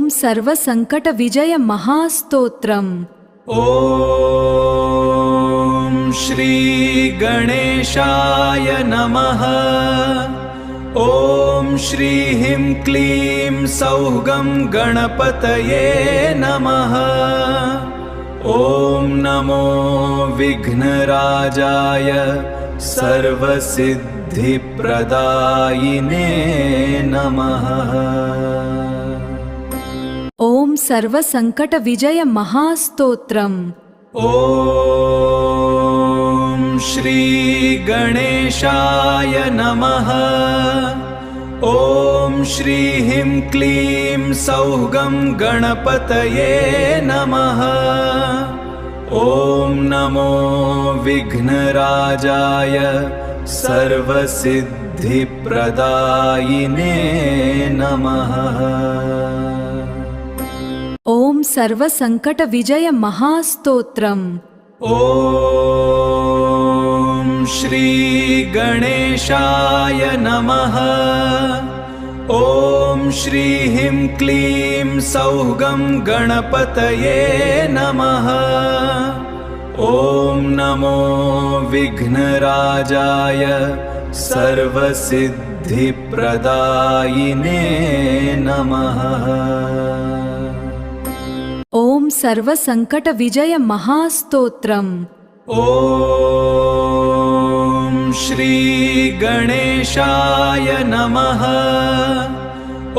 ओम सर्वसंकटविजय महास्तोत्रम्। ओम श्री गणेशाय नमः। ओम श्री ह्रीं क्लीं सौगं गणपतये नमः। ओम नमो विघ्नराजाय सर्वसिद्धिप्रदायिने नमः। ओम सर्वसंकटविजय महास्तोत्रम्। ओम श्री गणेशाय नमः। ओम श्री ह्रीं क्लीं सौगं गणपतये नमः। ओम नमो विघ्नराजाय सर्वसिद्धिप्रदायिने नमः। ओम सर्वसंकटविजय महास्तोत्रम्। ओम श्री गणेशाय नमः। ओम श्री ह्रीं क्लीं सौगं गणपतये नमः। ओम नमो विघ्नराजाय सर्वसिद्धिप्रदायिने नमः। ओम सर्वसंकटविजय महास्तोत्रम्। ओम श्री गणेशाय नमः।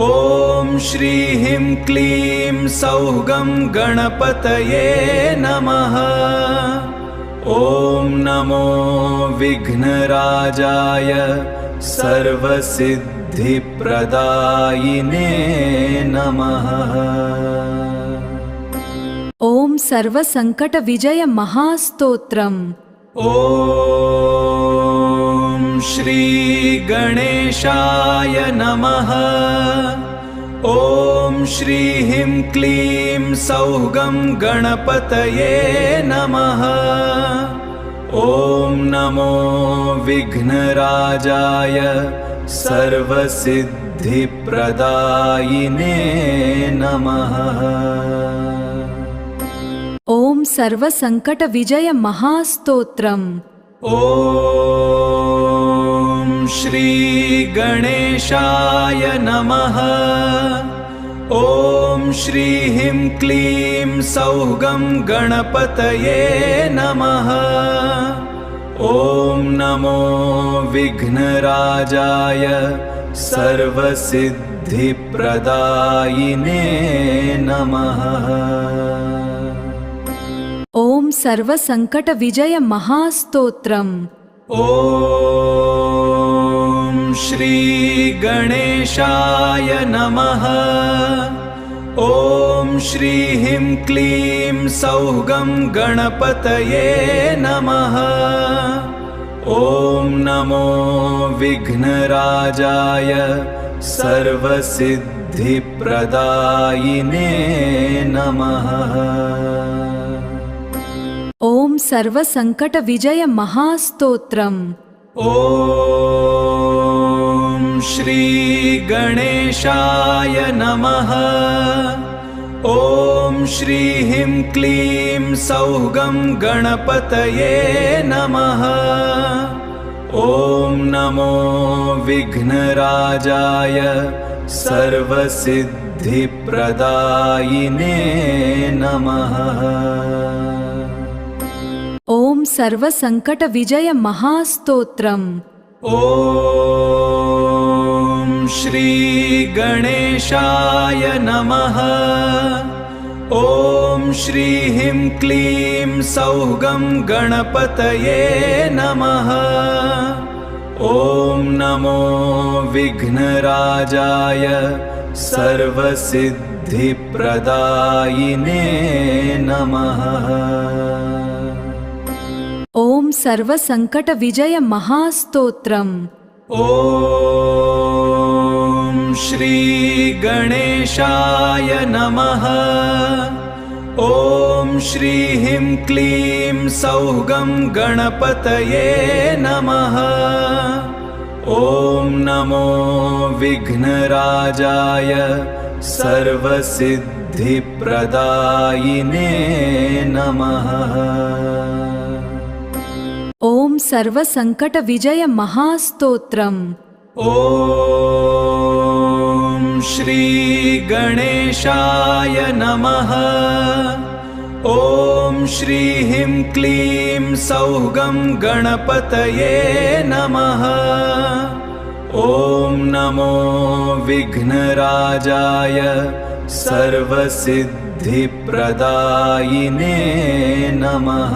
ओम श्री ह्रीं क्लीं सौगं गणपतये नमः। ओम नमो विघ्नराजाय सर्वसिद्धिप्रदायिने नमः। ओम सर्वसंकटविजय महास्तोत्रम्। ओम श्री गणेशाय नमः। ओम श्री ह्रीं क्लीं सौगं गणपतये नमः। ओम नमो विघ्नराजाय सर्वसिद्धिप्रदायिने नमः। ओम सर्वसंकटविजय महास्तोत्रम्। ओम श्री गणेशाय नमः। ओम श्री ह्रीं क्लीं सौगं गणपतये नमः। ओम नमो विघ्नराजाय सर्वसिद्धिप्रदायिने नमः। ओम सर्वसंकटविजय महास्तोत्रम्। ओम श्री गणेशाय नमः। ओम श्री ह्रीं क्लीं सौगं गणपतये नमः। ओम नमो विघ्नराजाय सर्वसिद्धिप्रदायिने नमः। ओम सर्वसंकटविजय महास्तोत्रम्। ओम श्री गणेशाय नमः। ओम श्री ह्रीं क्लीं सौगं गणपतये नमः। ओम नमो विघ्नराजाय सर्वसिद्धिप्रदायिने नमः। ओम सर्वसंकटविजय महास्तोत्रम्। ओम श्री गणेशाय नमः। ओम श्री ह्रीं क्लीं सौगं गणपतये नमः। ओम नमो विघ्नराजाय सर्वसिद्धिप्रदायिने नमः। ओम सर्वसंकटविजय महास्तोत्रम्। ओम श्री गणेशाय नमः। ओम श्री ह्रीं क्लीं सौगं गणपतये नमः। ओम नमो विघ्नराजाय सर्वसिद्धिप्रदायिने नमः। ॐ सर्वसङ्कटविजय महास्तोत्रम्। ॐ श्री गणेशाय नमः। ॐ श्री ह्रीं क्लीं सौगं गणपतये नमः। ॐ नमो विघ्नराजाय सर्वसिद्धिप्रदायिने नमः।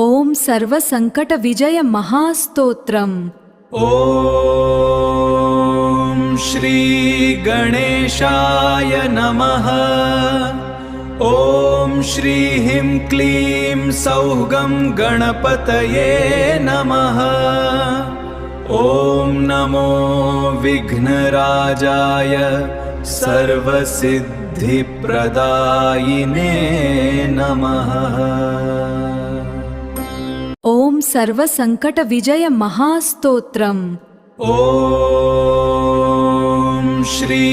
ॐ सर्वसङ्कटविजय महास्तोत्रम्। ॐ श्री गणेशाय नमः। ॐ श्री ह्रीं क्लीं सौगं गणपतये नमः। ॐ नमो विघ्नराजाय सर्वसिद्धिप्रदायिने नमः। ॐ सर्वसङ्कटविजय महास्तोत्रम्। ॐ श्री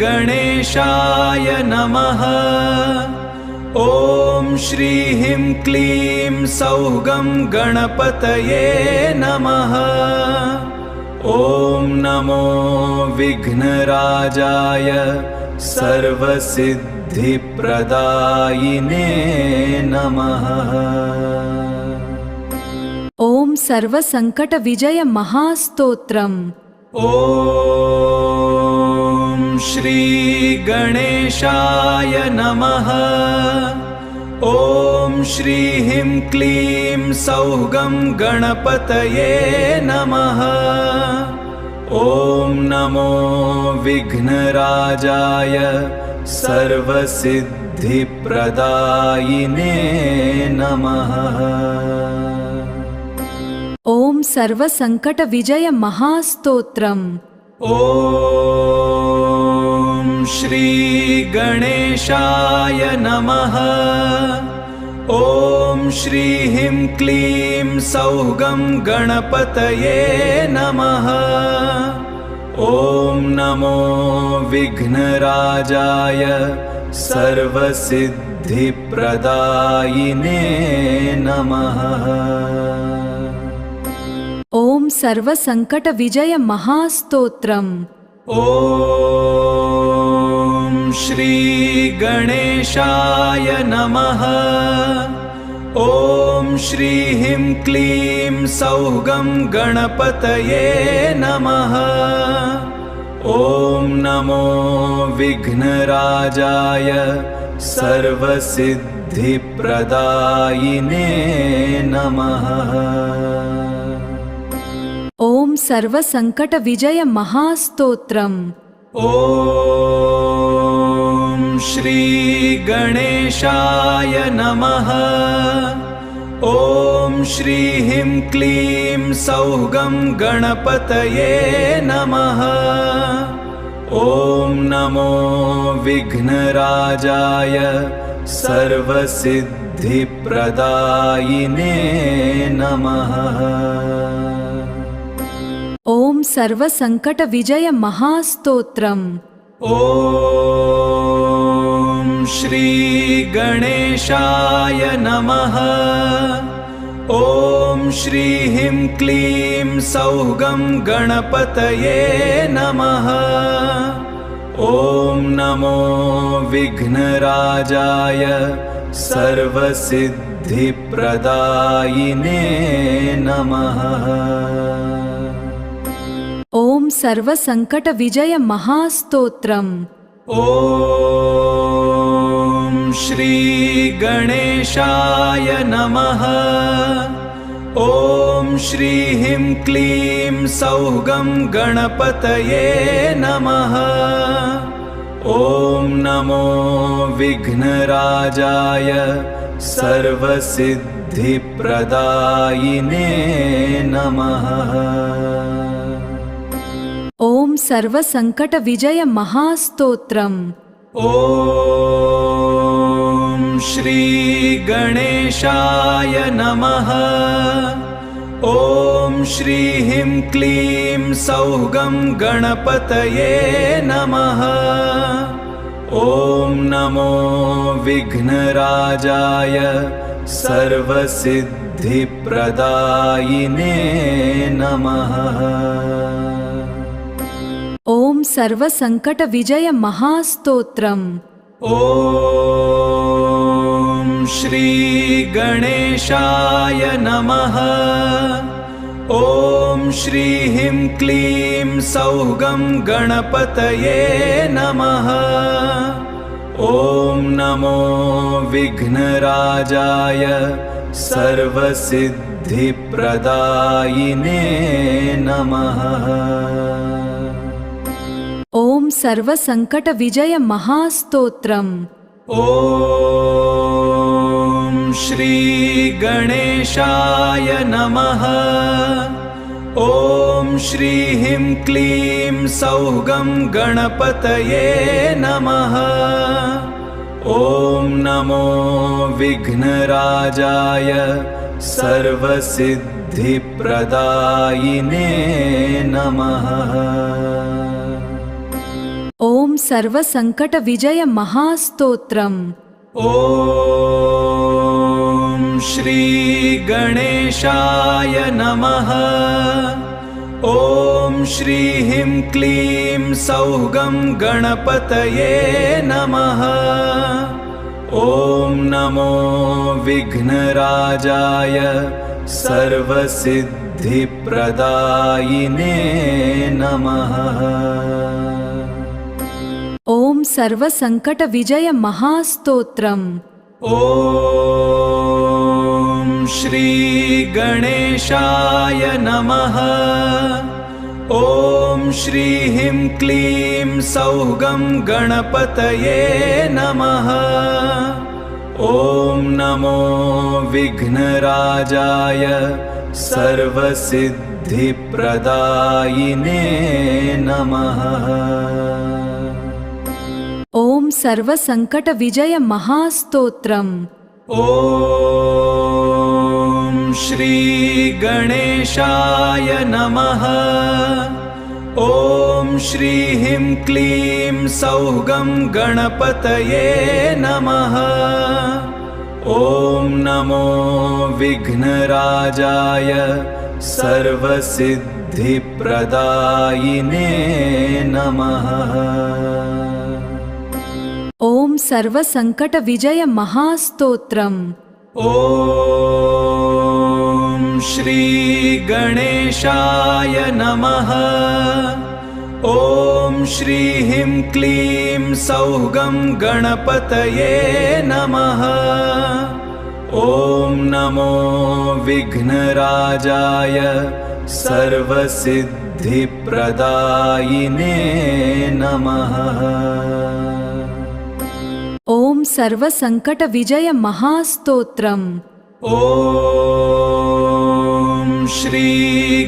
गणेशाय नमः। ॐ श्री ह्रीं क्लीं सौगं गणपतये नमः। ॐ नमो विघ्नराजाय सर्वसिद्धिप्रदायिने नमः। ॐ सर्वसङ्कटविजय महास्तोत्रम्। ॐ श्री गणेशाय नमः। ॐ श्री ह्रीं क्लीं सौगं गणपतये नमः। ॐ नमो विघ्नराजाय सर्वसिद्धिप्रदायिने नमः। ॐ सर्वसङ्कटविजय महास्तोत्रम्। ॐ श्री गणेशाय नमः। ॐ श्री ह्रीं क्लीं सौगं गणपतये नमः। ॐ नमो विघ्नराजाय सर्वसिद्धिप्रदायिने नमः। ॐ सर्वसङ्कटविजय महास्तोत्रम्। ॐ श्री गणेशाय नमः। ॐ श्री ह्रीं क्लीं सौगं गणपतये नमः। ॐ नमो विघ्नराजाय सर्वसिद्धिप्रदायिने नमः। ॐ सर्वसङ्कटविजय महास्तोत्रम्। ॐ श्री गणेशाय नमः। ॐ श्री ह्रीं क्लीं सौगं गणपतये नमः। ॐ नमो विघ्नराजाय सर्वसिद्धिप्रदायिने नमः। ॐ सर्वसङ्कटविजय महास्तोत्रम्। ॐ श्री गणेशाय नमः। ॐ श्री ह्रीं क्लीं सौगं गणपतये नमः। ॐ नमो विघ्नराजाय सर्वसिद्धिप्रदायिने नमः। ॐ सर्वसङ्कटविजय महास्तोत्रम्। ॐ श्री गणेशाय नमः। ॐ श्री ह्रीं क्लीं सौगं गणपतये नमः। ॐ नमो विघ्नराजाय सर्वसिद्धिप्रदायिने नमः। ॐ सर्वसङ्कटविजय महास्तोत्रम्। ॐ श्री गणेशाय नमः। ॐ श्रीं क्लीं सौः गणपतये नमः। ॐ नमो विघ्नराजाय सर्वसिद्धिप्रदायिने नमः। ॐ सर्वसङ्कटविजय महास्तोत्रम्। ॐ श्री गणेशाय नमः। ॐ श्रीं क्लीं सौः गणपतये नमः। ॐ नमो विघ्नराजाय सर्वसिद्धिप्रदायिने नमः। ॐ सर्वसङ्कटविजय महास्तोत्रम्। ॐ श्री गणेशाय नमः। ॐ श्रीं क्लीं सौः गणपतये नमः। ॐ नमो विघ्नराजाय सर्वसिद्धिप्रदायिने नमः। ॐ सर्वसङ्कटविजय महास्तोत्रम्। ॐ श्री गणेशाय नमः। ॐ श्रीं क्लीं सौः गणपतये नमः। ॐ नमो विघ्नराजाय सर्वसिद्धिप्रदायिने नमः। ॐ सर्वसङ्कटविजय महास्तोत्रम्। ॐ श्री गणेशाय नमः। ॐ श्रीं क्लीं सौः गणपतये नमः। ॐ नमो विघ्नराजाय सर्वसिद्धिप्रदायिने नमः। ॐ सर्वसङ्कटविजय महास्तोत्रम्। ॐ श्री गणेशाय नमः। ॐ श्रीं क्लीं सौः गणपतये नमः। ॐ नमो विघ्नराजाय सर्वसिद्धिप्रदायिने नमः। ॐ सर्वसङ्कटविजय महास्तोत्रम्। ॐ श्री गणेशाय नमः। ॐ श्रीं क्लीं सौः गणपतये नमः। ॐ नमो विघ्नराजाय सर्वसिद्धिप्रदायिने नमः। ॐ सर्वसङ्कटविजय महास्तोत्रम्। ॐ श्री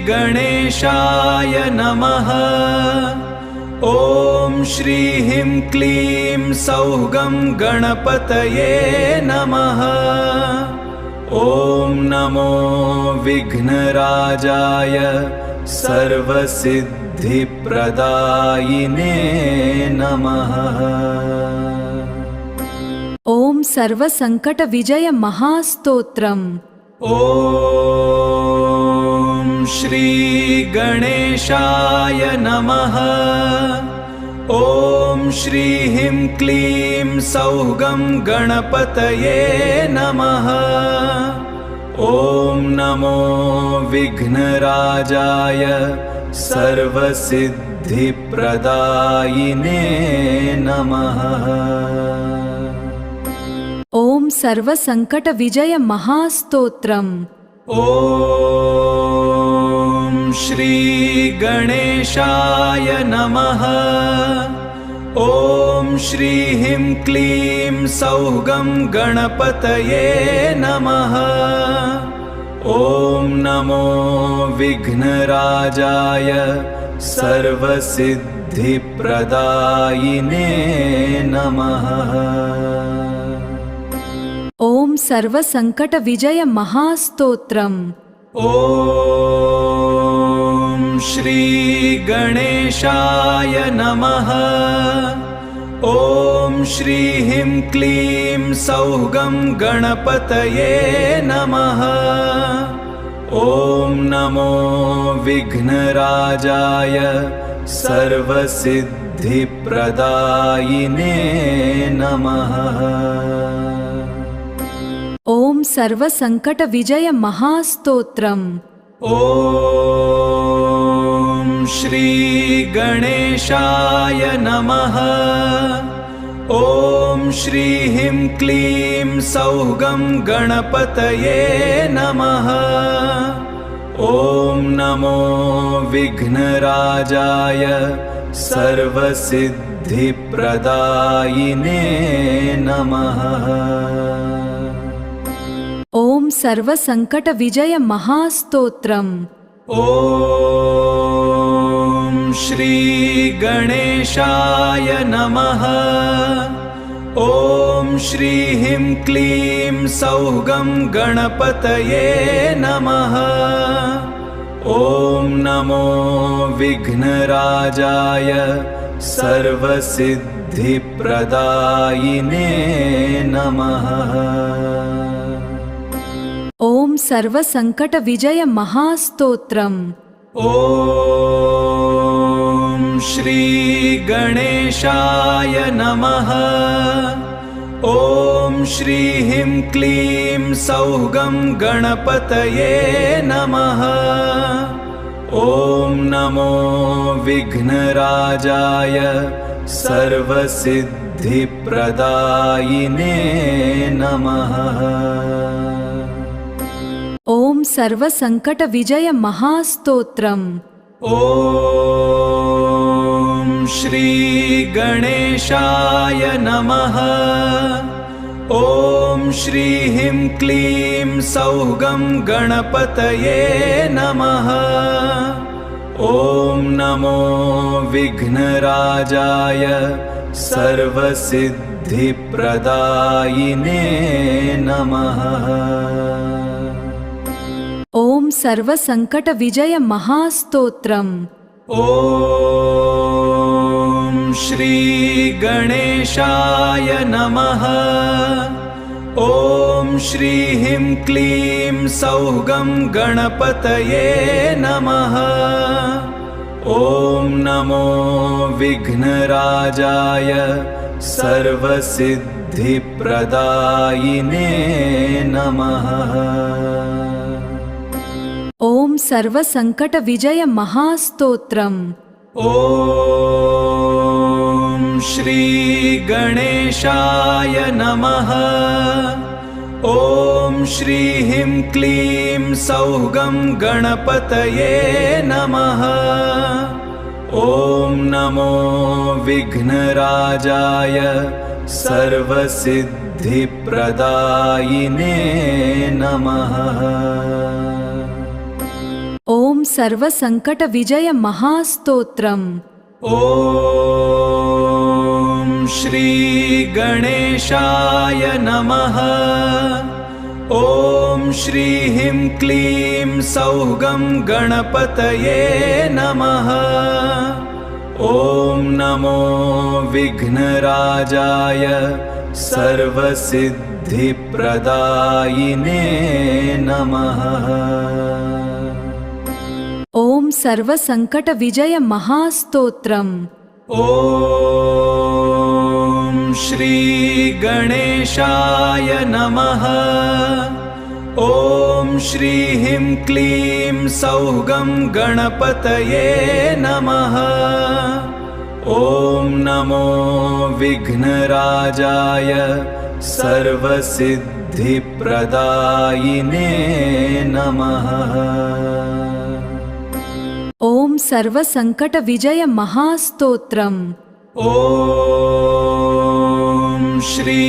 गणेशाय नमः। ॐ श्रीं क्लीं सौः गणपतये नमः। ॐ नमो विघ्नराजाय सर्वसिद्धिप्रदायिने नमः। ॐ सर्वसङ्कटविजय महास्तोत्रम्। ॐ श्री गणेशाय नमः। ॐ श्रीं क्लीं सौः गणपतये नमः। ॐ नमो विघ्नराजाय सर्वसिद्धिप्रदायिने नमः। ॐ सर्वसङ्कटविजय महास्तोत्रम्। ॐ श्री गणेशाय नमः। ॐ श्रीं क्लीं सौः गणपतये नमः। ॐ नमो विघ्नराजाय सर्वसिद्धिप्रदायिने नमः। ॐ सर्वसङ्कटविजय महास्तोत्रम्। ॐ श्री गणेशाय नमः। ॐ श्री ह्रीं क्लीं सौगं गणपतये नमः। ॐ नमो विघ्नराजाय सर्वसिद्धिप्रदायिने नमः। ॐ सर्वसङ्कटविजय महास्तोत्रम्। ॐ श्री गणेशाय नमः। ॐ श्री ह्रीं क्लीं सौगं गणपतये नमः। ॐ नमो विघ्नराजाय सर्वसिद्धिप्रदायिने नमः। ॐ सर्वसङ्कटविजय महास्तोत्रम्। ॐ श्री गणेशाय नमः। ॐ श्री ह्रीं क्लीं सौगं गणपतये नमः। ॐ नमो विघ्नराजाय सर्वसिद्धिप्रदायिने नमः। ॐ सर्वसङ्कटविजय महास्तोत्रम्। ॐ श्री गणेशाय नमः। ॐ श्री ह्रीं क्लीं सौगं गणपतये नमः। ॐ नमो विघ्नराजाय सर्वसिद्धिप्रदायिने नमः। ॐ सर्वसङ्कटविजय महास्तोत्रम्। ॐ श्री गणेशाय नमः। ॐ श्री ह्रीं क्लीं सौगं गणपतये नमः। ॐ नमो विघ्नराजाय सर्वसिद्धिप्रदायिने नमः। ॐ सर्वसङ्कटविजय महास्तोत्रम्। ॐ श्री गणेशाय नमः। ॐ श्री ह्रीं क्लीं सौगं गणपतये नमः। ॐ नमो विघ्नराजाय सर्वसिद्धिप्रदायिने नमः। ॐ सर्वसङ्कटविजय महास्तोत्रम्। ॐ श्री गणेशाय नमः। ॐ श्री ह्रीं क्लीं सौगं गणपतये नमः। ॐ नमो विघ्नराजाय सर्वसिद्धिप्रदायिने नमः। ॐ सर्वसङ्कटविजय महास्तोत्रम्। ॐ श्री गणेशाय नमः। ॐ श्री ह्रीं क्लीं सौगं गणपतये नमः। ॐ नमो विघ्नराजाय सर्वसिद्धिप्रदायिने नमः। ॐ सर्वसङ्कटविजय महास्तोत्रम्। ॐ श्री गणेशाय नमः। ॐ श्री ह्रीं क्लीं सौगं गणपतये नमः। ॐ नमो विघ्नराजाय सर्वसिद्धिप्रदायिने नमः। ॐ सर्वसङ्कटविजय महास्तोत्रम्। ॐ श्री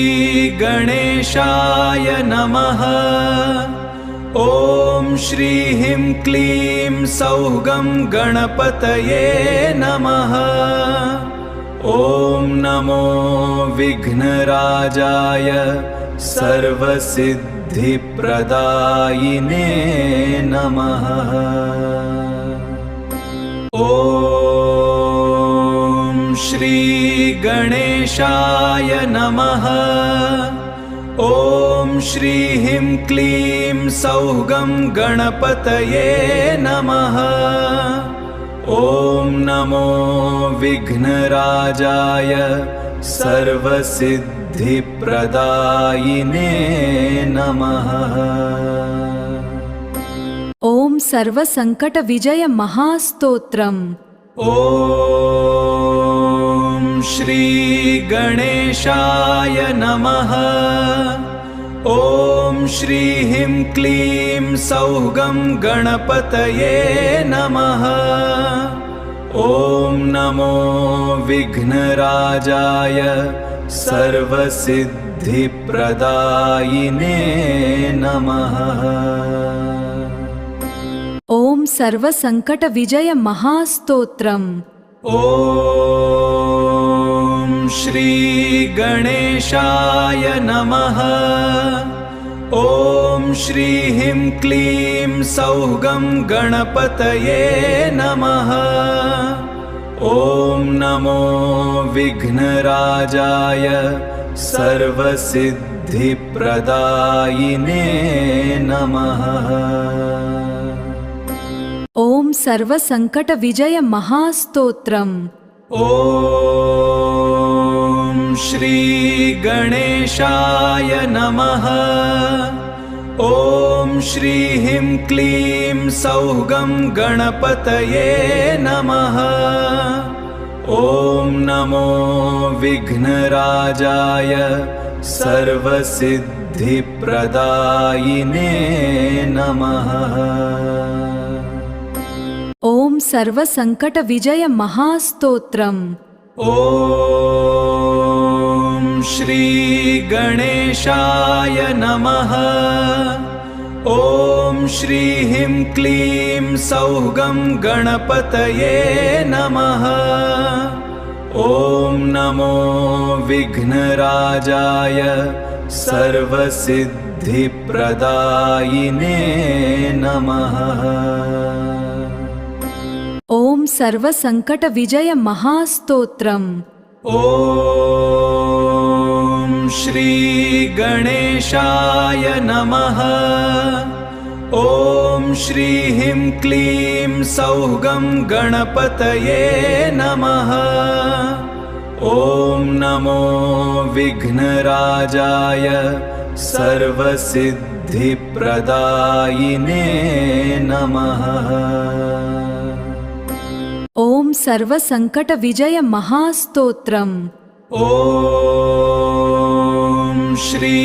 गणेशाय नमः। ॐ श्री ह्रीं क्लीं सौगं गणपतये नमः। ॐ नमो विघ्नराजाय सर्वसिद्धिप्रदायिने सर्वसिद्धिप्रदायिने नमः। ॐ श्री गणेशाय नमः। ॐ श्री ह्रीं क्लीं सौः गणपतये नमः। ॐ नमो विघ्नराजाय सर्वसिद्धिप्रदायिने नमः। ॐ सर्वसङ्कटविजय महास्तोत्रम्। ॐ श्री गणेशाय नमः। ॐ श्री ह्रीं क्लीं सौः गणपतये नमः। ॐ नमो विघ्नराजाय सर्वसिद्धिप्रदायिने नमः। ॐ सर्वसङ्कटविजय महास्तोत्रम्। ॐ श्री गणेशाय नमः। ॐ श्री ह्रीं क्लीं सौः गणपतये नमः। ॐ नमो विघ्नराजाय सर्वसिद्धिप्रदायिने नमः। ॐ सर्वसङ्कटविजय महास्तोत्रम्। ॐ श्री गणेशाय नमः। ॐ श्री ह्रीं क्लीं सौः गणपतये नमः। ॐ नमो विघ्नराजाय सर्वसिद्धिप्रदायिने नमः। ॐ सर्वसङ्कटविजय महास्तोत्रम्। ॐ श्री गणेशाय नमः। ॐ श्री ह्रीं क्लीं सौः गणपतये नमः। ॐ नमो विघ्नराजाय सर्वसिद्धिप्रदायिने नमः। ॐ सर्वसङ्कटविजय महास्तोत्रम्। ॐ श्री गणेशाय नमः। ॐ श्री ह्रीं क्लीं सौः गणपतये नमः। ॐ नमो विघ्नराजाय सर्वसिद्धिप्रदायिने नमः। ॐ सर्वसङ्कटविजय महास्तोत्रम्। ॐ श्री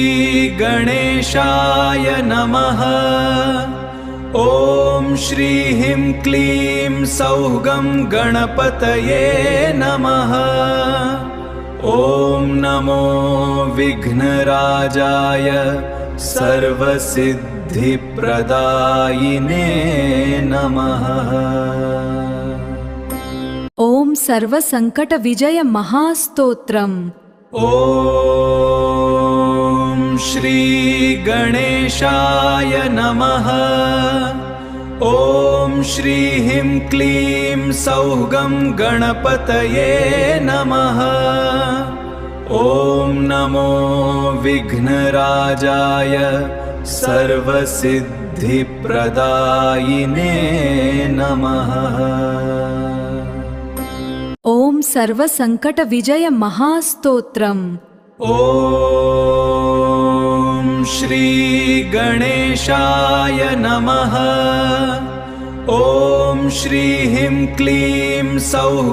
गणेशाय नमः। ॐ श्री ह्रीं क्लीं सौः गणपतये नमः। ॐ नमो विघ्नराजाय सर्वसिद्धिप्रदायिने नमः। ॐ सर्वसङ्कटविजय महास्तोत्रम्। ॐ श्री गणेशाय नमः। ॐ श्री ह्रीं क्लीं सौः गणपतये नमः। ॐ नमो विघ्नराजाय सर्वसिद्धिप्रदायिने नमः। ॐ सर्वसङ्कटविजय महास्तोत्रम्। ॐ श्री गणेशाय नमः। ॐ श्री ह्रीं क्लीं सौः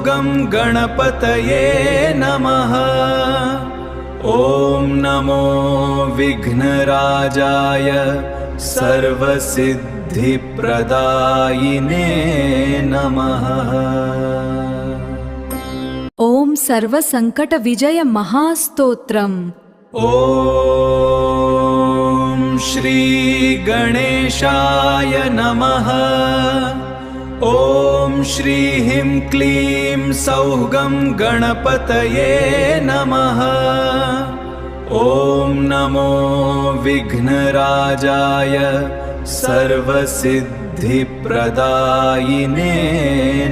गणपतये नमः। ॐ नमो विघ्नराजाय सर्वसिद्धिप्रदायिने नमः। ॐ सर्वसङ्कटविजय महास्तोत्रम्। ॐ श्री गणेशाय नमः। ॐ श्री ह्रीं क्लीं सौः गणपतये नमः। ॐ नमो विघ्नराजाय सर्वसिद्धिप्रदायिने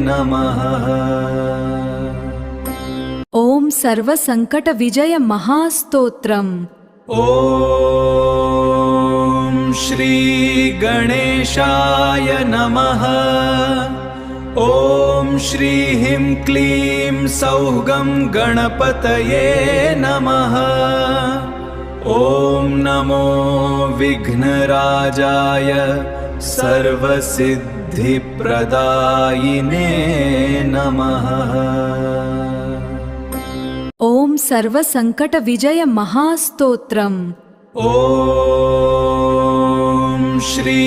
नमः। ॐ सर्वसङ्कटविजय महास्तोत्रम्। ॐ श्री गणेशाय नमः। ॐ श्रीं क्लीं सौगं गणपतये नमः। ॐ नमो विघ्नराजाय सर्वसिद्धिप्रदायिने नमः। ॐ सर्वसङ्कटविजय महास्तोत्रम्। ॐ श्री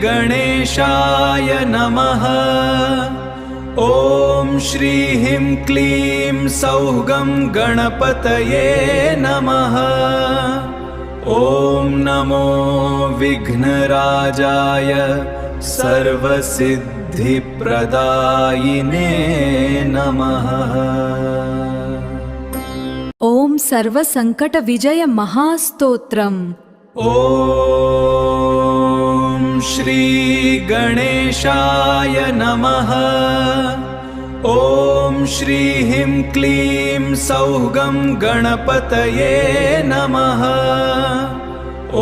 गणेशाय नमः। ॐ श्रीं क्लीं सौगं गणपतये नमः। ॐ नमो विघ्नराजाय सर्वसिद्धिप्रदायिने नमः। ॐ सर्वसङ्कटविजय महास्तोत्रम्। ॐ श्री गणेशाय नमः। ॐ श्रीं क्लीं सौगं गणपतये नमः।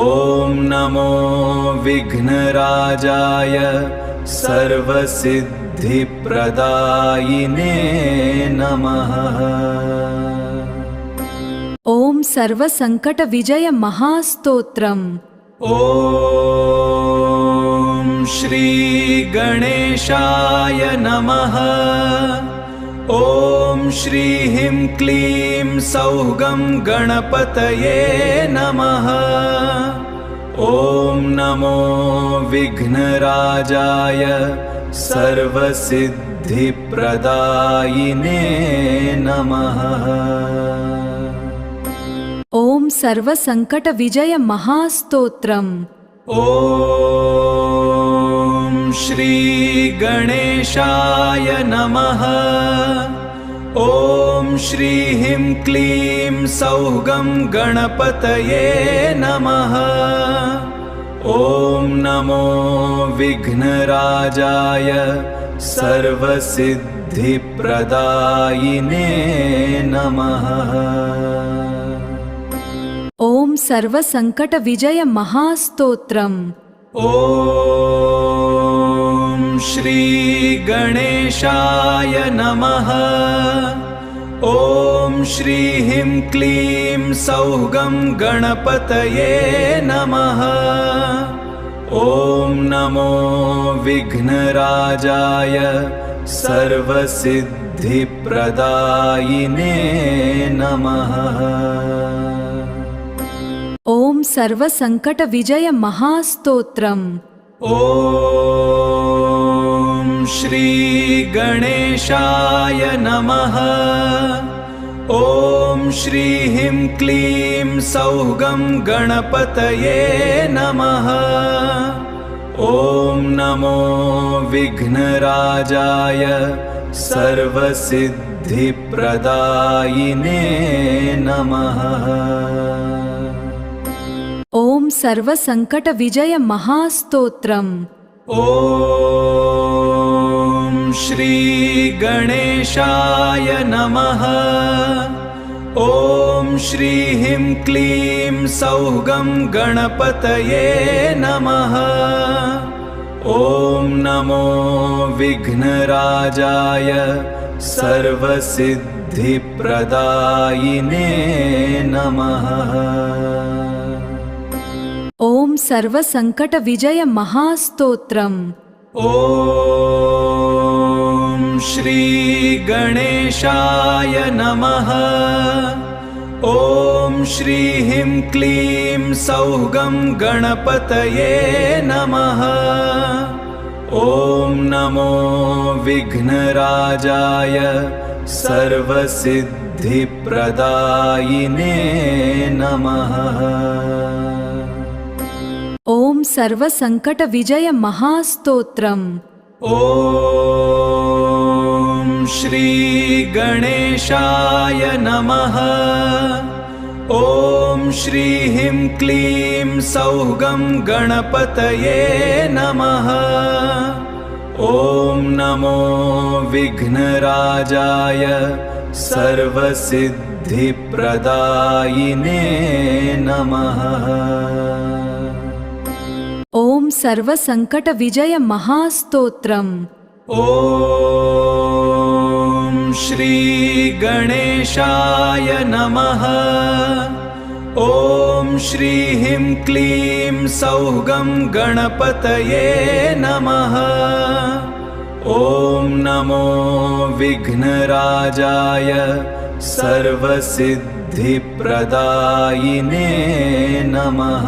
ॐ नमो विघ्नराजाय सर्वसिद्धिप्रदायिने नमः। ॐ सर्वसङ्कटविजय महास्तोत्रम्। ॐ श्री गणेशाय नमः। ॐ श्रीं क्लीं सौगं गणपतये नमः। ॐ नमो विघ्नराजाय सर्वसिद्धिप्रदायिने नमः। ॐ सर्वसङ्कटविजय महास्तोत्रम्। ॐ श्री गणेशाय नमः। ॐ श्रीं क्लीं सौगं गणपतये नमः। ॐ नमो विघ्नराजाय सर्वसिद्धिप्रदायिने नमः। ॐ सर्वसङ्कटविजय महास्तोत्रम्। ॐ श्री गणेशाय नमः। ॐ श्रीं क्लीं सौगं गणपतये नमः। ॐ नमो विघ्नराजाय सर्वसिद्धिप्रदायिने नमः। ॐ सर्वसङ्कटविजय महास्तोत्रम्। ॐ श्री गणेशाय नमः। ॐ श्रीं क्लीं सौगं गणपतये नमः। ॐ नमो विघ्नराजाय सर्वसिद्धिप्रदायिने नमः। ॐ सर्वसङ्कटविजय महास्तोत्रम्। ॐ श्री गणेशाय नमः। ॐ श्रीं क्लीं सौगं गणपतये नमः। ॐ नमो विघ्नराजाय सर्वसिद्धिप्रदायिने नमः। ॐ सर्वसङ्कटविजय महास्तोत्रम्। ॐ श्री गणेशाय नमः। ॐ श्रीं क्लीं सौगं गणपतये नमः। ॐ नमो विघ्नराजाय सर्वसिद्धिप्रदायिने नमः। ॐ सर्वसङ्कटविजय महास्तोत्रम्। ॐ श्री गणेशाय नमः। ॐ श्रीं क्लीं सौः गणपतये नमः। ॐ नमो विघ्नराजाय सर्वसिद्धिप्रदायिने नमः। ॐ सर्वसङ्कटविजय महास्तोत्रम्। ॐ श्री गणेशाय नमः। ॐ श्रीं क्लीं सौः गणपतये नमः। ॐ नमो विघ्नराजाय सर्वसिद्धिप्रदायिने नमः।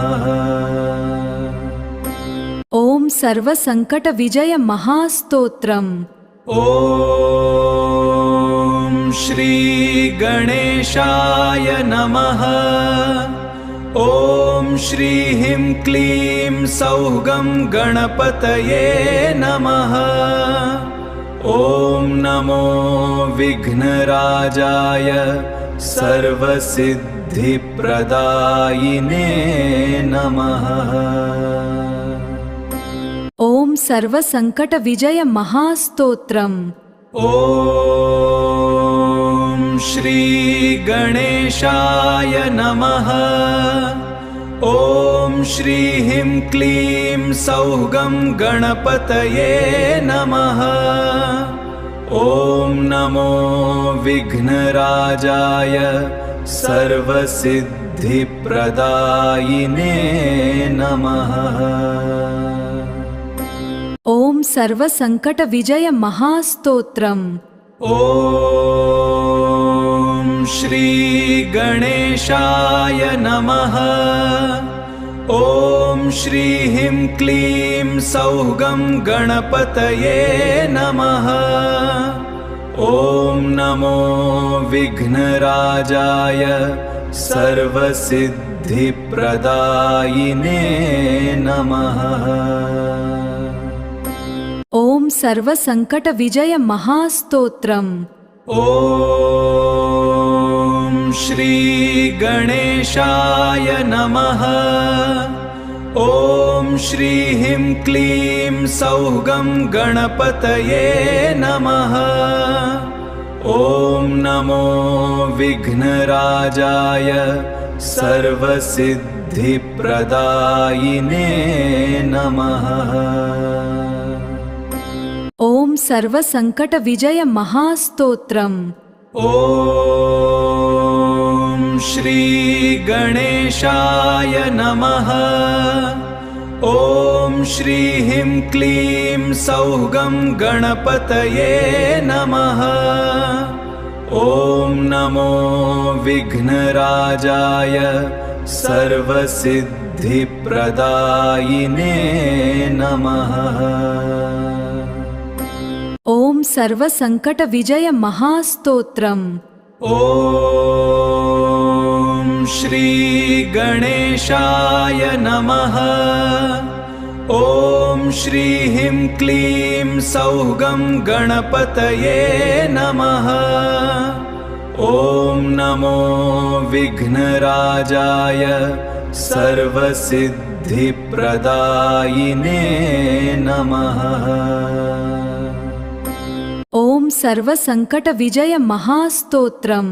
ॐ सर्वसङ्कटविजय महास्तोत्रम्। ॐ श्री गणेशाय नमः। ॐ श्रीं क्लीं सौः गणपतये नमः। ॐ नमो विघ्नराजाय सर्वसिद्धिप्रदायिने नमः। ॐ सर्वसङ्कटविजय महास्तोत्रम्। ॐ श्री गणेशाय नमः। ॐ श्रीं क्लीं सौः गणपतये नमः। ॐ नमो विघ्नराजाय सर्वसिद्धिप्रदायिने नमः। ॐ सर्वसङ्कटविजय महास्तोत्रम्। ॐ श्री गणेशाय नमः। ॐ श्रीं क्लीं सौः गणपतये नमः। ॐ नमो विघ्नराजाय सर्वसिद्धिप्रदायिने नमः। ॐ सर्वसङ्कटविजय महास्तोत्रम्। ॐ श्री गणेशाय नमः। ॐ श्रीं क्लीं सौः गणपतये नमः। ॐ नमो विघ्नराजाय सर्वसिद्धिप्रदायिने नमः। ॐ सर्वसङ्कटविजय महास्तोत्रम्। ॐ श्री गणेशाय नमः। ॐ श्रीं क्लीं सौः गणपतये नमः। ॐ नमो विघ्नराजाय सर्वसिद्धिप्रदायिने नमः। ॐ सर्वसङ्कटविजय महास्तोत्रम्। ॐ श्री गणेशाय नमः। ॐ श्रीं क्लीं सौः गणपतये नमः। ॐ नमो विघ्नराजाय सर्वसिद्धिप्रदायिने नमः। ॐ सर्वसङ्कटविजय महास्तोत्रम्।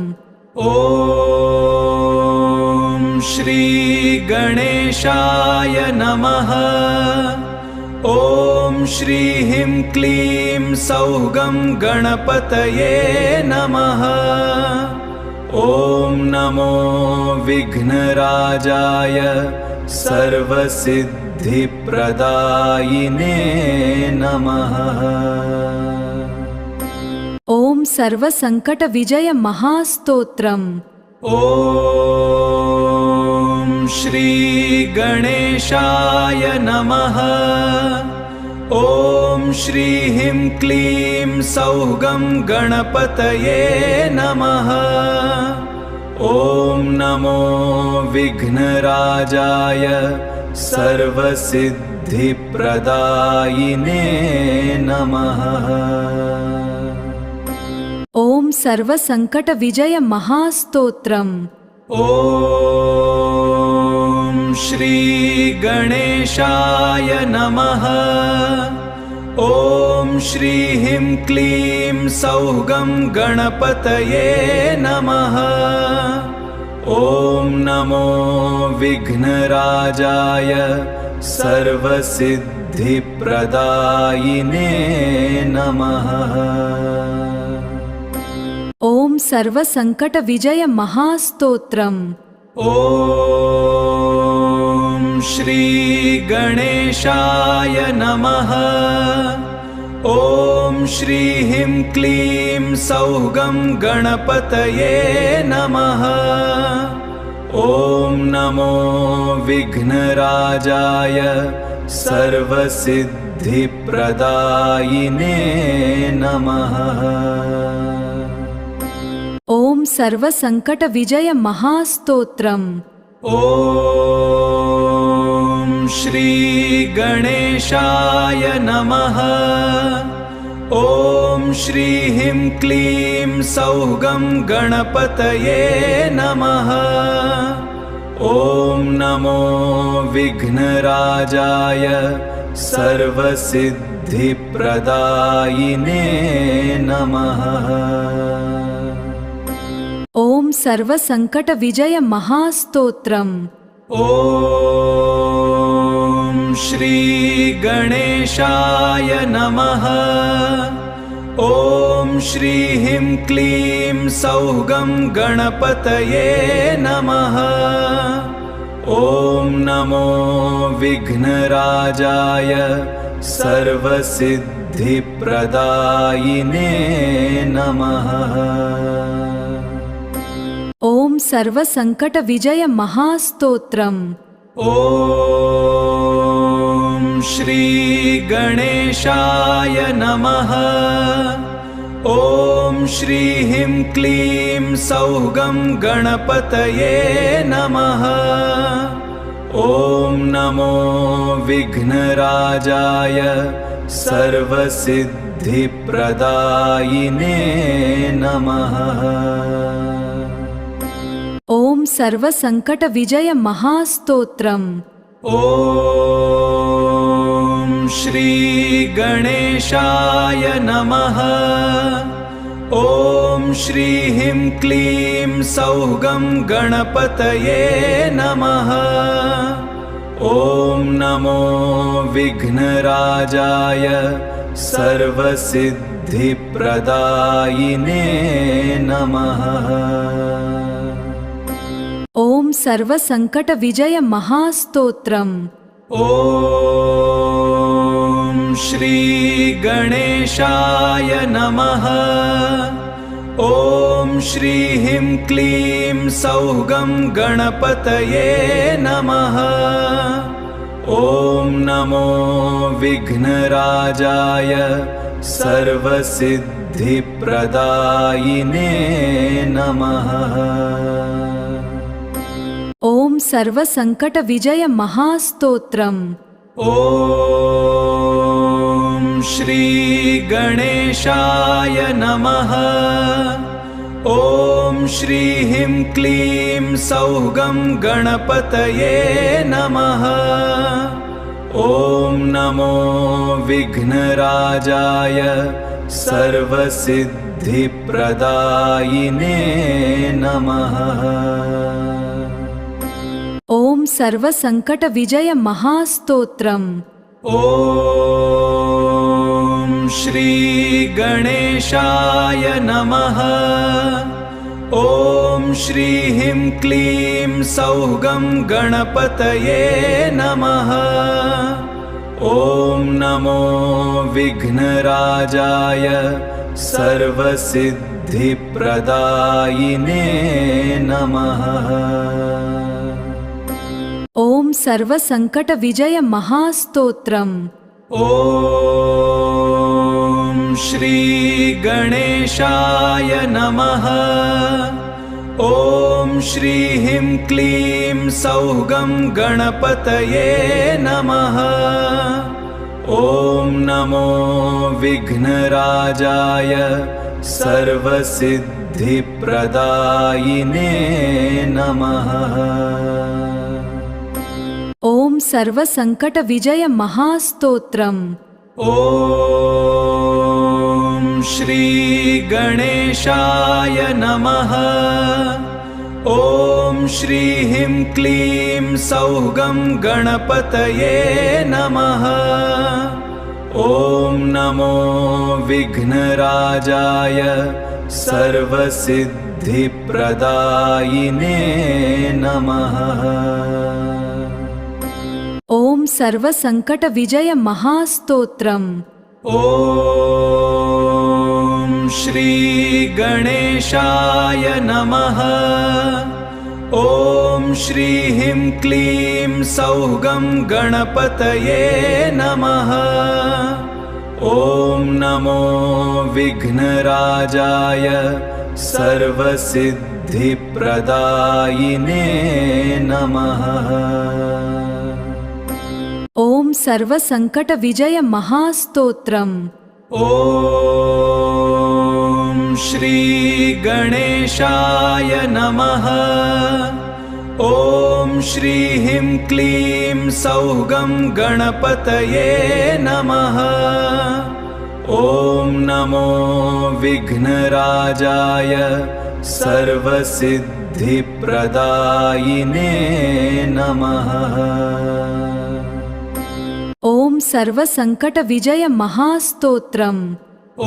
ॐ श्री गणेशाय नमः। ॐ श्रीं क्लीं सौः गणपतये नमः। ॐ नमो विघ्नराजाय सर्वसिद्धिप्रदायिने नमः। ॐ सर्वसङ्कटविजय महास्तोत्रम्। ॐ श्री गणेशाय नमः। ॐ श्रीं क्लीं सौः गणपतये नमः। ॐ नमो विघ्नराजाय सर्वसिद्धिप्रदायिने नमः। ॐ सर्वसङ्कटविजय महास्तोत्रम्। ॐ श्री गणेशाय नमः। ॐ श्रीं क्लीं सौगं गणपतये नमः। ॐ नमो विघ्नराजाय सर्वसिद्धिप्रदायिने नमः। ॐ सर्वसङ्कटविजय महास्तोत्रम्। ॐ श्री गणेशाय नमः। ॐ श्रीं क्लीं सौगं गणपतये नमः। ॐ नमो विघ्नराजाय सर्वसिद्धिप्रदायिने नमः। ॐ सर्वसङ्कटविजय महास्तोत्रम्। ॐ श्री गणेशाय नमः। ॐ श्रीं क्लीं सौगं गणपतये नमः। ॐ नमो विघ्नराजाय सर्वसिद्धिप्रदायिने नमः। ॐ सर्वसङ्कटविजय महास्तोत्रम्। ॐ श्री गणेशाय नमः। ॐ श्रीं क्लीं सौगं गणपतये नमः। ॐ नमो विघ्नराजाय सर्वसिद्धिप्रदायिने नमः। ॐ सर्वसङ्कटविजय महास्तोत्रम्। ॐ श्री गणेशाय नमः। ॐ श्रीं क्लीं सौगं गणपतये नमः। ॐ नमो विघ्नराजाय सर्वसिद्धिप्रदायिने नमः। ॐ सर्वसङ्कटविजय महास्तोत्रम्। ॐ श्री गणेशाय नमः। ॐ श्रीं क्लीं सौगं गणपतये नमः। ॐ नमो विघ्नराजाय सर्वसिद्धिप्रदायिने नमः। ॐ सर्वसङ्कटविजय महास्तोत्रम्। ॐ श्री गणेशाय नमः। ॐ श्रीं क्लीं सौगं गणपतये नमः। ॐ नमो विघ्नराजाय सर्वसिद्धिप्रदायिने नमः। ॐ सर्वसङ्कटविजय महास्तोत्रम्। ॐ श्री गणेशाय नमः। ॐ श्रीं क्लीं सौगं गणपतये नमः। ॐ नमो विघ्नराजाय सर्वसिद्धिप्रदायिने नमः। ॐ सर्वसङ्कटविजय महास्तोत्रम्। ॐ श्री गणेशाय नमः। ॐ श्रीं क्लीं सौगं गणपतये नमः। ॐ नमो विघ्नराजाय सर्वसिद्धिप्रदायिने नमः। ॐ सर्वसङ्कटविजय महास्तोत्रम्। ॐ श्री गणेशाय नमः। ॐ श्रीं क्लीं सौगं गणपतये नमः। ॐ नमो विघ्नराजाय सर्वसिद्धिप्रदायिने सर्वसिद्धिप्रदायिने नमः। ॐ सर्वसङ्कटविजय महास्तोत्रम्। ॐ श्री गणेशाय नमः। ॐ श्री ह्रीं क्लीं सौगं गणपतये नमः। ॐ नमो विघ्नराजाय सर्वसिद्धिप्रदायिने नमः। ॐ सर्वसङ्कटविजय महास्तोत्रम्। ॐ श्री गणेशाय नमः। ॐ श्री ह्रीं क्लीं सौगं गणपतये नमः। ॐ नमो विघ्नराजाय सर्वसिद्धिप्रदायिने नमः। ॐ सर्वसङ्कटविजय महास्तोत्रम्। ॐ श्री गणेशाय नमः। ॐ श्री ह्रीं क्लीं सौगं गणपतये नमः। ॐ नमो विघ्नराजाय सर्वसिद्धिप्रदायिने नमः। ॐ सर्वसङ्कटविजय महास्तोत्रम्। ॐ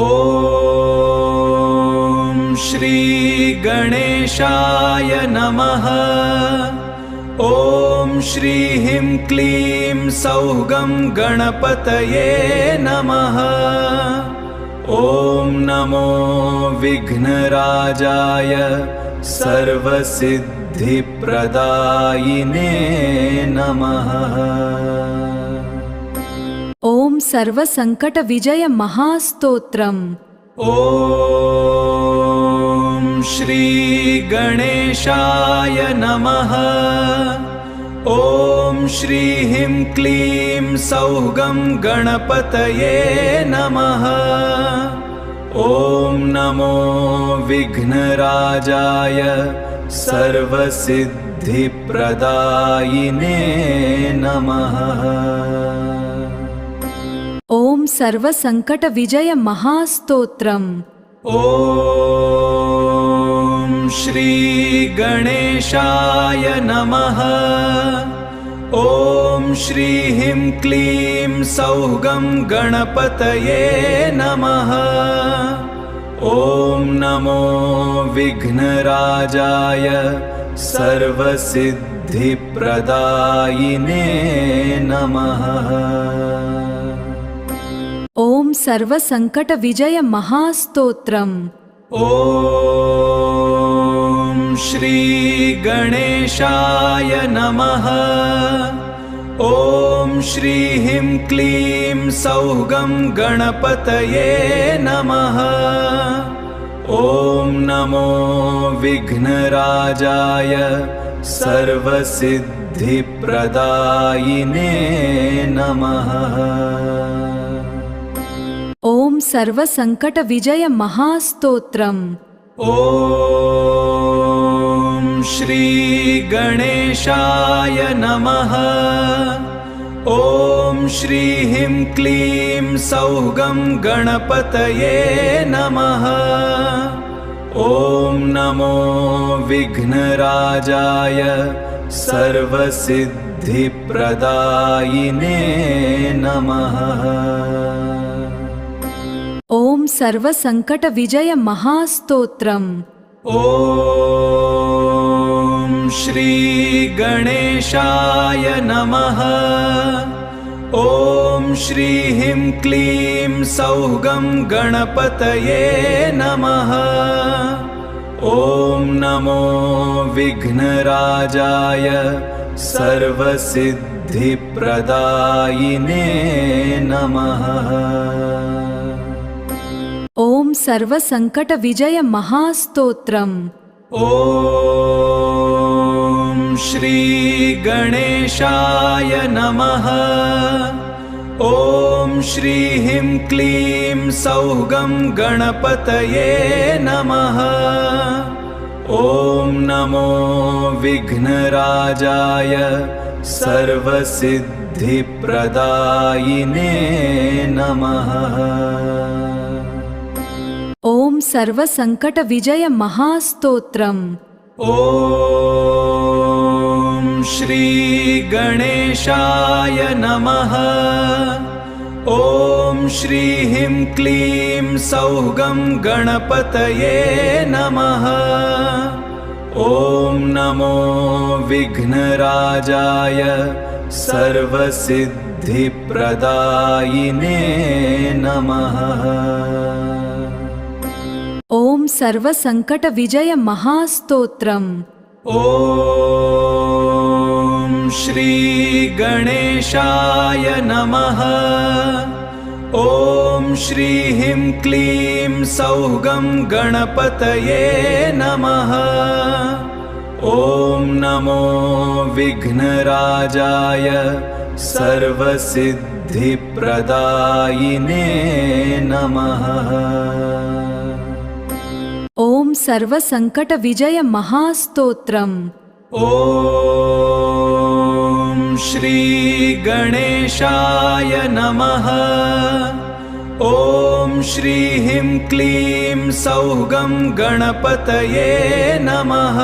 श्री गणेशाय नमः। ॐ श्री ह्रीं क्लीं सौगं गणपतये नमः। ॐ नमो विघ्नराजाय सर्वसिद्धिप्रदायिने नमः। ॐ सर्वसङ्कटविजय महास्तोत्रम्। ॐ श्री गणेशाय नमः। ॐ श्री ह्रीं क्लीं सौगं गणपतये नमः। ॐ नमो विघ्नराजाय सर्वसिद्धिप्रदायिने नमः। ॐ सर्वसङ्कटविजय महास्तोत्रम्। ॐ श्री गणेशाय नमः। ॐ श्री ह्रीं क्लीं सौगं गणपतये नमः। ॐ नमो विघ्नराजाय सर्वसिद्धिप्रदायिने नमः। ॐ सर्वसङ्कटविजय महास्तोत्रम्। ॐ श्री गणेशाय नमः। ॐ श्री ह्रीं क्लीं सौगं गणपतये नमः। ॐ नमो विघ्नराजाय सर्वसिद्धिप्रदायिने नमः। ॐ सर्वसङ्कटविजय महास्तोत्रम्। ॐ श्री गणेशाय नमः। ॐ श्री ह्रीं क्लीं सौगं गणपतये नमः। ॐ नमो विघ्नराजाय सर्वसिद्धिप्रदायिने नमः। ॐ सर्वसङ्कटविजय महास्तोत्रम्। ॐ श्री गणेशाय नमः। ॐ श्री ह्रीं क्लीं सौगं गणपतये नमः। ॐ नमो विघ्नराजाय सर्वसिद्धिप्रदायिने नमः। ॐ सर्वसङ्कटविजय महास्तोत्रम्। ॐ श्री गणेशाय नमः। ॐ श्रीं क्लीं सौगं गणपतये नमः। ॐ नमो विघ्नराजाय सर्वसिद्धिप्रदायिने नमः। ॐ सर्वसङ्कटविजय महास्तोत्रम्। ॐ श्री गणेशाय नमः। ॐ श्रीं क्लीं सौगं गणपतये नमः। ॐ नमो विघ्नराजाय सर्वसिद्धिप्रदायिने नमः। ॐ सर्वसङ्कटविजय महास्तोत्रम्। ॐ श्री गणेशाय नमः। ॐ श्रीं क्लीं सौगं गणपतये नमः। ॐ नमो विघ्नराजाय सर्वसिद्धिप्रदायिने नमः। ॐ सर्वसङ्कटविजय महास्तोत्रम्। ॐ श्री गणेशाय नमः। ॐ श्रीं क्लीं सौगं गणपतये नमः।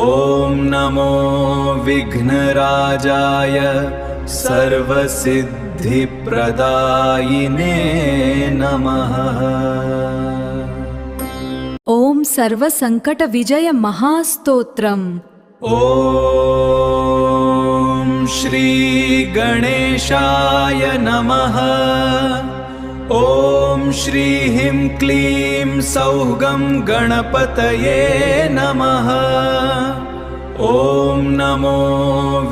ॐ नमो विघ्नराजाय सर्वसिद्धिप्रदायिने नमः। ॐ सर्वसङ्कटविजय महास्तोत्रम्। ॐ श्री गणेशाय नमः। ॐ श्रीं क्लीं सौगं गणपतये नमः। ॐ नमो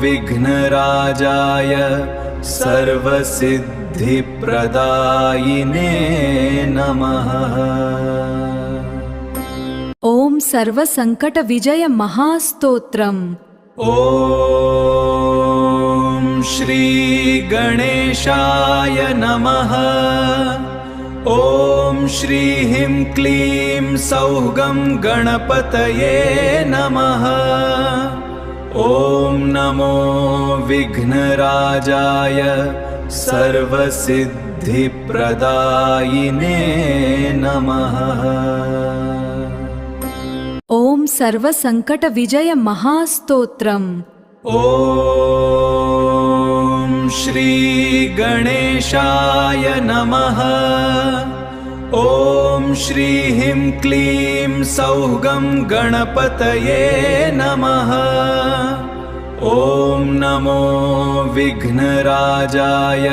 विघ्नराजाय सर्वसिद्धिप्रदायिने नमः। ॐ सर्वसङ्कटविजय महास्तोत्रम्। ॐ श्री गणेशाय नमः। ॐ श्रीं क्लीं सौगं गणपतये नमः। ॐ नमो विघ्नराजाय सर्वसिद्धिप्रदायिने नमः। ॐ सर्वसङ्कटविजय महास्तोत्रम्। ॐ श्री गणेशाय नमः। ॐ श्रीं क्लीं सौगं गणपतये नमः। ॐ नमो विघ्नराजाय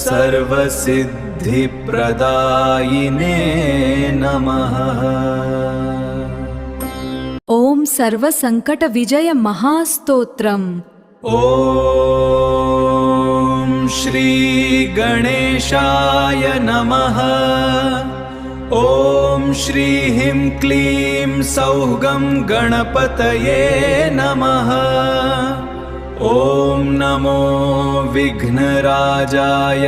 सर्वसिद्धिप्रदायिने नमः। ॐ सर्वसङ्कटविजय महास्तोत्रम्। ॐ श्री गणेशाय नमः। ॐ श्रीं क्लीं सौगं गणपतये नमः। ॐ नमो विघ्नराजाय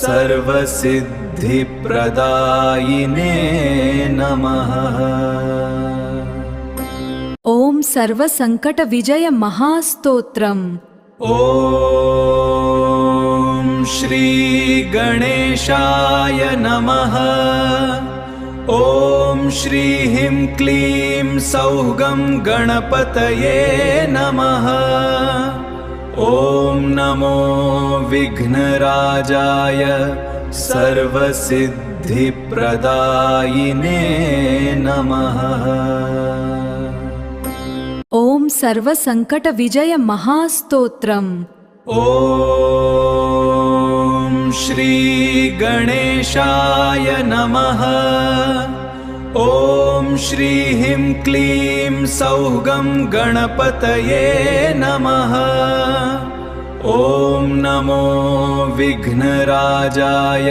सर्वसिद्धिप्रदायिने नमः। ॐ सर्वसङ्कटविजय महास्तोत्रम्। ॐ श्री गणेशाय नमः। ॐ श्रीं क्लीं सौगं गणपतये नमः। ॐ नमो विघ्नराजाय सर्वसिद्धिप्रदायिने नमः। ॐ सर्वसङ्कटविजय महास्तोत्रम्। ॐ श्री गणेशाय नमः। ॐ श्रीं क्लीं सौगं गणपतये नमः। ॐ नमो विघ्नराजाय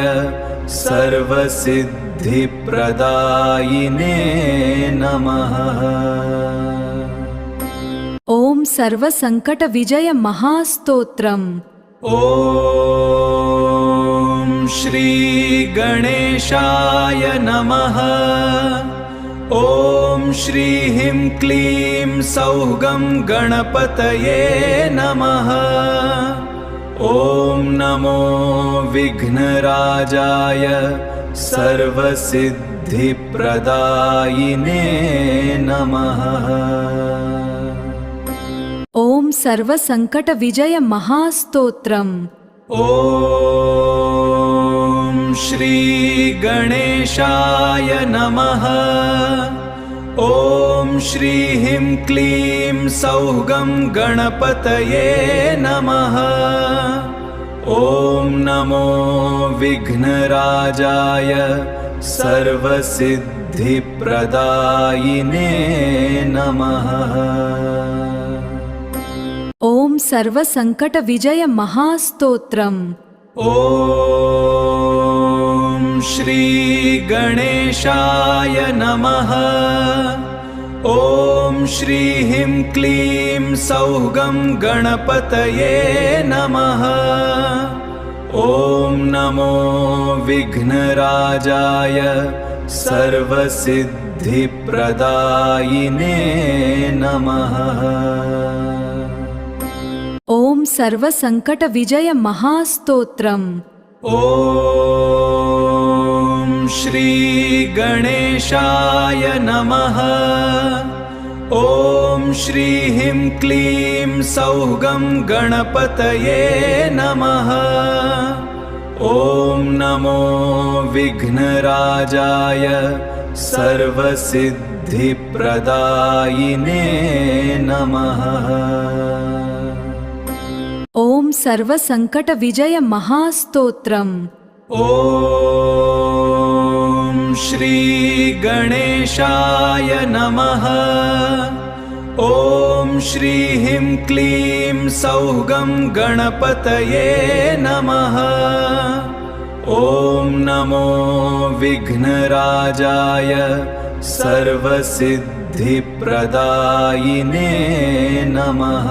सर्वसिद्धिप्रदायिने नमः। ॐ सर्वसङ्कटविजय महास्तोत्रम्। ॐ श्री गणेशाय नमः। ॐ श्री ह्रीं क्लीं सौगं गणपतये नमः। ॐ नमो विघ्नराजाय सर्वसिद्धिप्रदायिने नमः। ॐ सर्वसङ्कटविजय महास्तोत्रम्। ॐ श्री गणेशाय नमः। ॐ श्री ह्रीं क्लीं सौगं गणपतये नमः। ॐ नमो विघ्नराजाय सर्वसिद्धिप्रदायिने नमः। ॐ सर्वसङ्कटविजय महास्तोत्रम्। ॐ श्री गणेशाय नमः। ॐ श्री ह्रीं क्लीं सौगं गणपतये नमः। ॐ नमो विघ्नराजाय सर्वसिद्धिप्रदायिने नमः। ॐ सर्वसङ्कटविजय महास्तोत्रम्। ॐ श्री गणेशाय नमः। ॐ श्री ह्रीं क्लीं सौगं गणपतये नमः। ॐ नमो विघ्नराजाय सर्वसिद्धिप्रदायिने नमः। ॐ सर्वसङ्कटविजय महास्तोत्रम्। ॐ श्री गणेशाय नमः। ॐ श्री ह्रीं क्लीं सौगं गणपतये नमः। ॐ नमो विघ्नराजाय सर्वसिद्धिप्रदायिने नमः।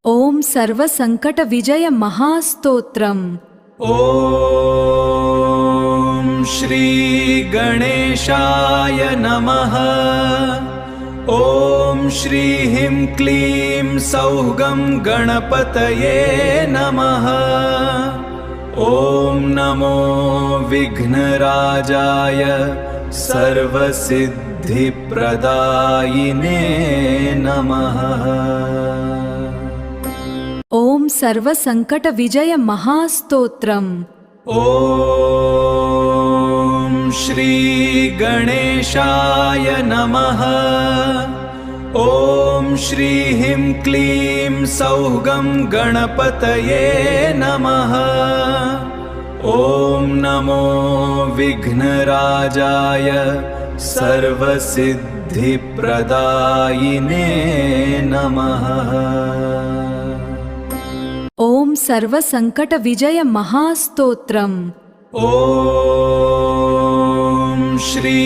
ॐ सर्वसङ्कटविजय महास्तोत्रम्। ॐ श्री गणेशाय नमः। ॐ श्री ह्रीं क्लीं सौगं गणपतये नमः। ॐ नमो विघ्नराजाय सर्वसिद्धिप्रदायिने नमः। ॐ सर्वसङ्कटविजय महास्तोत्रम्। ॐ श्री गणेशाय नमः। ॐ श्री ह्रीं क्लीं सौगं गणपतये नमः। ॐ नमो विघ्नराजाय सर्वसिद्धिप्रदायिने नमः। ॐ सर्वसङ्कटविजय महास्तोत्रम्। ॐ श्री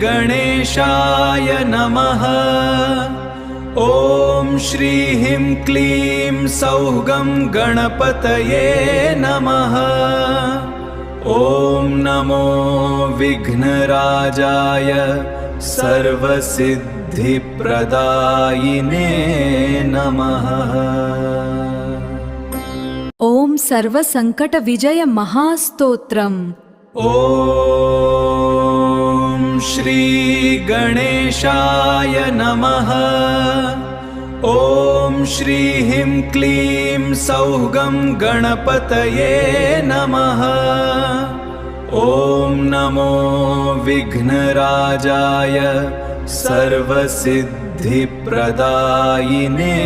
गणेशाय नमः। ॐ श्री ह्रीं क्लीं सौगं गणपतये नमः। ॐ नमो विघ्नराजाय सर्वसिद्धिप्रदायिने नमः। ॐ सर्वसङ्कटविजय महास्तोत्रम्। ॐ श्री गणेशाय नमः। ॐ श्री ह्रीं क्लीं सौगं गणपतये नमः। ॐ नमो विघ्नराजाय सर्वसिद्धिप्रदायिने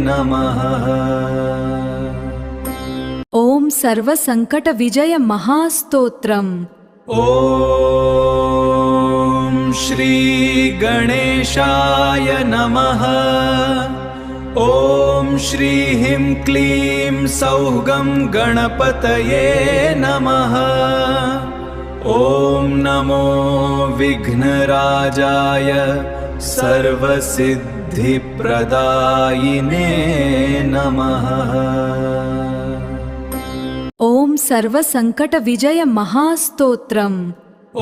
नमः। ॐ सर्वसङ्कटविजय महास्तोत्रम्। ॐ श्री गणेशाय नमः। ॐ श्री ह्रीं क्लीं सौगं गणपतये नमः। ॐ नमो विघ्नराजाय सर्वसिद्धिप्रदायिने नमः। ॐ सर्वसङ्कटविजय महास्तोत्रम्। ॐ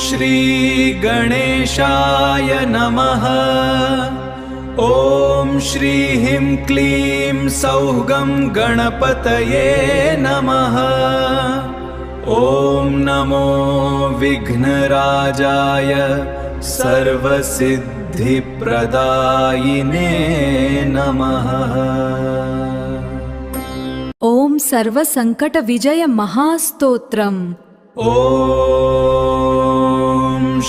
श्री गणेशाय नमः। ॐ श्री ह्रीं क्लीं सौः गणपतये नमः। ॐ नमो विघ्नराजाय सर्वसिद्धिप्रदायिने नमः। ॐ सर्वसङ्कटविजय महास्तोत्रम्। ॐ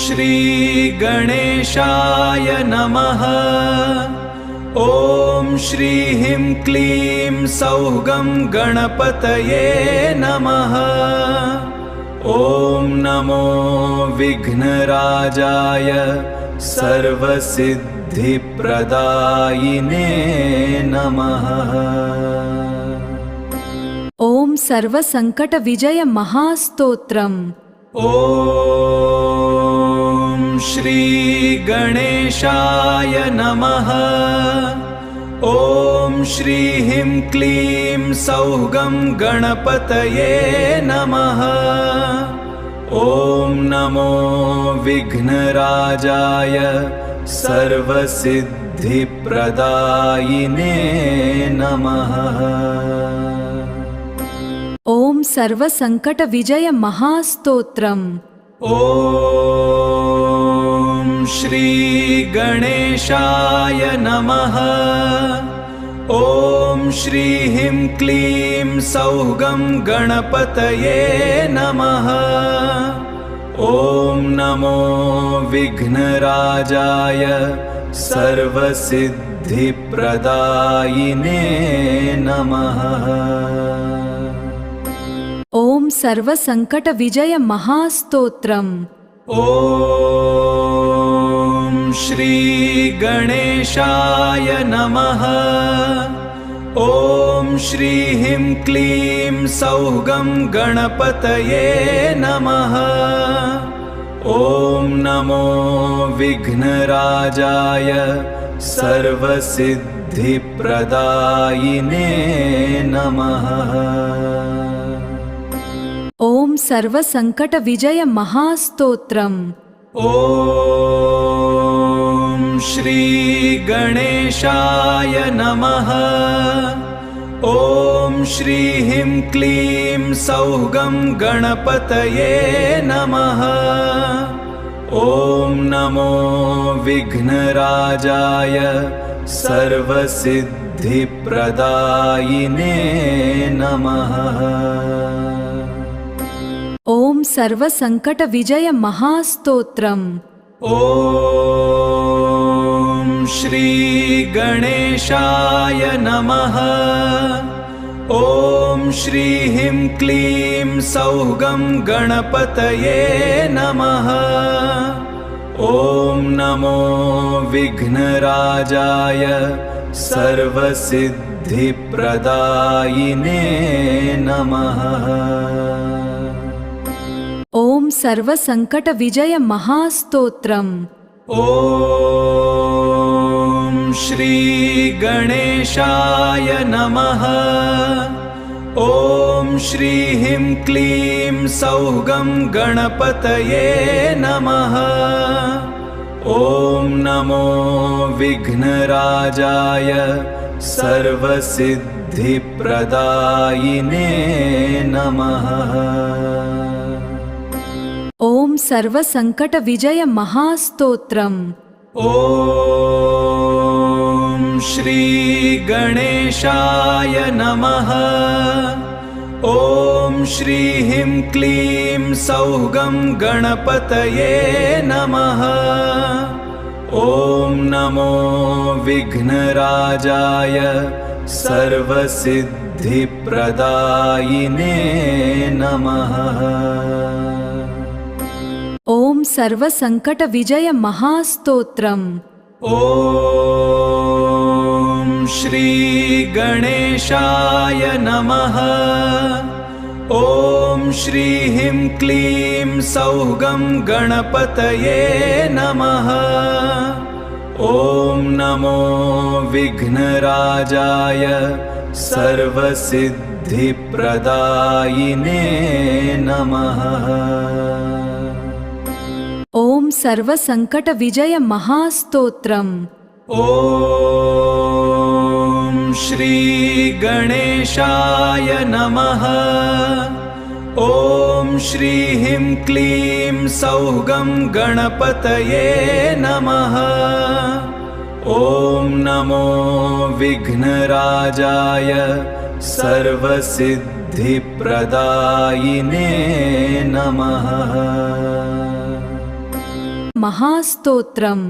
श्री गणेशाय नमः। ॐ श्री ह्रीं क्लीं सौः गणपतये नमः। ॐ नमो विघ्नराजाय सर्वसिद्धिप्रदायिने नमः। ॐ सर्वसङ्कटविजय महास्तोत्रम्। ॐ श्री गणेशाय नमः। ॐ श्री ह्रीं क्लीं सौः गणपतये नमः। ॐ नमो विघ्नराजाय सर्वसिद्धिप्रदायिने नमः। ॐ सर्वसङ्कटविजय महास्तोत्रम्। ॐ श्री गणेशाय नमः। ॐ श्री ह्रीं क्लीं सौः गणपतये नमः। ॐ नमो विघ्नराजाय सर्वसिद्धिप्रदायिने नमः। ॐ सर्वसङ्कटविजय महास्तोत्रम्। ॐ श्री गणेशाय नमः। ॐ श्री ह्रीं क्लीं सौः गणपतये नमः। ॐ नमो विघ्नराजाय सर्वसिद्धिप्रदायिने नमः। ॐ सर्वसङ्कटविजय महास्तोत्रम्। ॐ श्री गणेशाय नमः। ॐ श्री ह्रीं क्लीं सौः गणपतये नमः। ॐ नमो विघ्नराजाय सर्वसिद्धिप्रदायिने नमः। ॐ सर्वसङ्कटविजय महास्तोत्रम्। ॐ श्री गणेशाय नमः। ॐ श्री ह्रीं क्लीं सौः गणपतये नमः। ॐ नमो विघ्नराजाय सर्वसिद्धिप्रदायिने नमः। ॐ सर्वसङ्कटविजय महास्तोत्रम्। ॐ श्री गणेशाय नमः। ॐ श्री ह्रीं क्लीं सौः गणपतये नमः। ॐ नमो विघ्नराजाय सर्वसिद्धिप्रदायिने नमः। ॐ सर्वसङ्कटविजय महास्तोत्रम्। ॐ श्री गणेशाय नमः। ॐ श्री ह्रीं क्लीं सौः गणपतये नमः। ॐ नमो विघ्नराजाय सर्वसिद्धिप्रदायिने नमः। ॐ सर्वसङ्कटविजय महास्तोत्रम्। ॐ श्री गणेशाय नमः। ॐ श्रीं क्लीं सौगं गणपतये नमः। ॐ नमो विघ्नराजाय सर्वसिद्धिप्रदायिने नमः। ॐ सर्वसङ्कटविजय महास्तोत्रम्। ॐ श्री गणेशाय नमः। ॐ श्रीं क्लीं सौगं गणपतये नमः। ॐ नमो विघ्नराजाय सर्वसिद्धिप्रदायिने नमः। महास्तोत्रम्।